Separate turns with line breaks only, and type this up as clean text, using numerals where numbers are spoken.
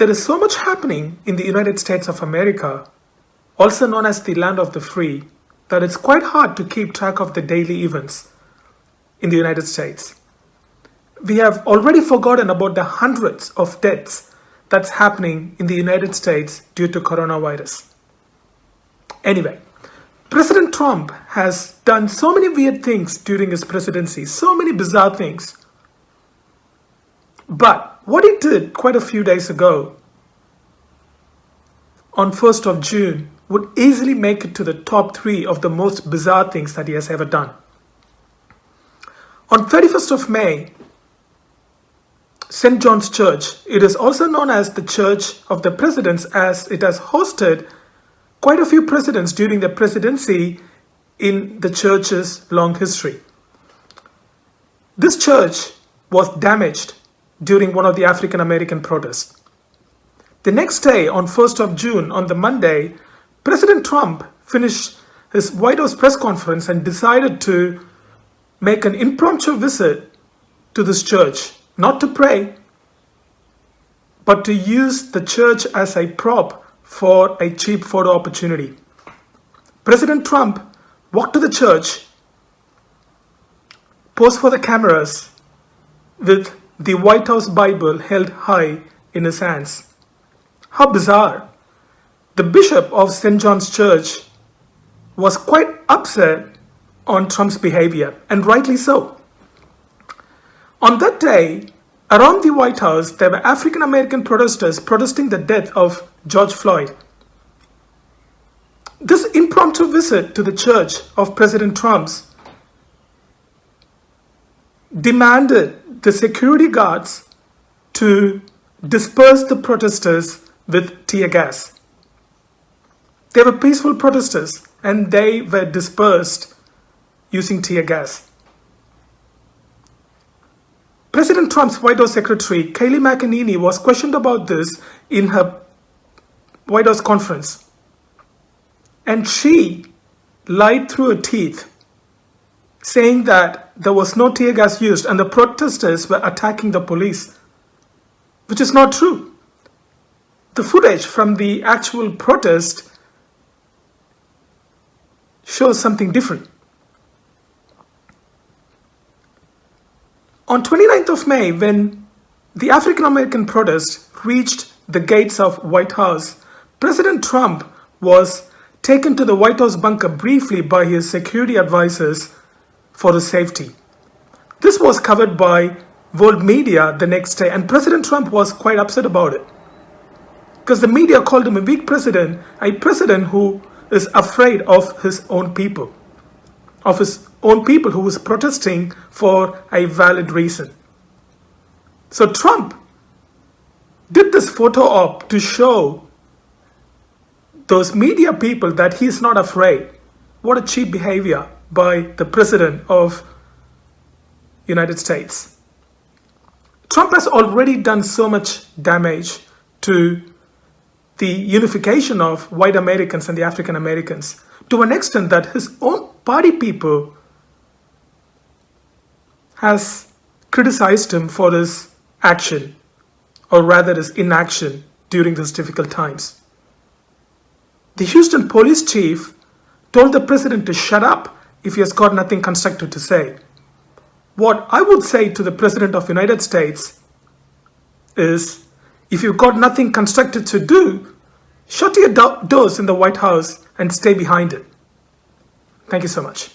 There is so much happening in the United States of America, also known as the land of the free, that it's quite hard to keep track of the daily events in the United States. We have already forgotten about the hundreds of deaths that's happening in the United States due to coronavirus. Anyway, President Trump has done so many weird things during his presidency, so many bizarre things. But what he did quite a few days ago, on 1st of June, would easily make it to the top 3 of the most bizarre things that he has ever done. On 31st of May, St. John's Church, it is also known as the Church of the Presidents, as it has hosted quite a few presidents during their presidency in the church's long history. This church was damaged during one of the African American protests. The next day, on 1st of June, on the Monday, President Trump finished his White House press conference and decided to make an impromptu visit to this church, not to pray, but to use the church as a prop for a cheap photo opportunity. President Trump walked to the church, posed for the cameras with the White House Bible held high in his hands. How bizarre. The bishop of St. John's Church was quite upset on Trump's behavior, and rightly so. On that day, around the White House, there were African American protesters protesting the death of George Floyd. This impromptu visit to the church of President Trump's demanded the security guards to disperse the protesters with tear gas. They were peaceful protesters and they were dispersed using tear gas. President Trump's White House Secretary, Kayleigh McEnany, was questioned about this in her White House conference. And she lied through her teeth, saying that there was no tear gas used and the protesters were attacking the police, which is not true. The footage from the actual protest shows something different. On 29th of May, when the African American protest reached the gates of White House, President Trump was taken to the White House bunker briefly by his security advisors for his safety. This was covered by world media the next day, and President Trump was quite upset about it, because the media called him a weak president, a president who is afraid of his own people, who was protesting for a valid reason. So Trump did this photo op to show those media people that he's not afraid. What a cheap behavior by the president of United States. Trump has already done so much damage to the unification of white Americans and the African Americans, to an extent that his own party people has criticized him for his action, or rather his inaction during these difficult times. The Houston police chief told the president to shut up if he has got nothing constructive to say. What I would say to the president of the United States is, if you've got nothing constructive to do, shut your doors in the White House and stay behind it. Thank you so much.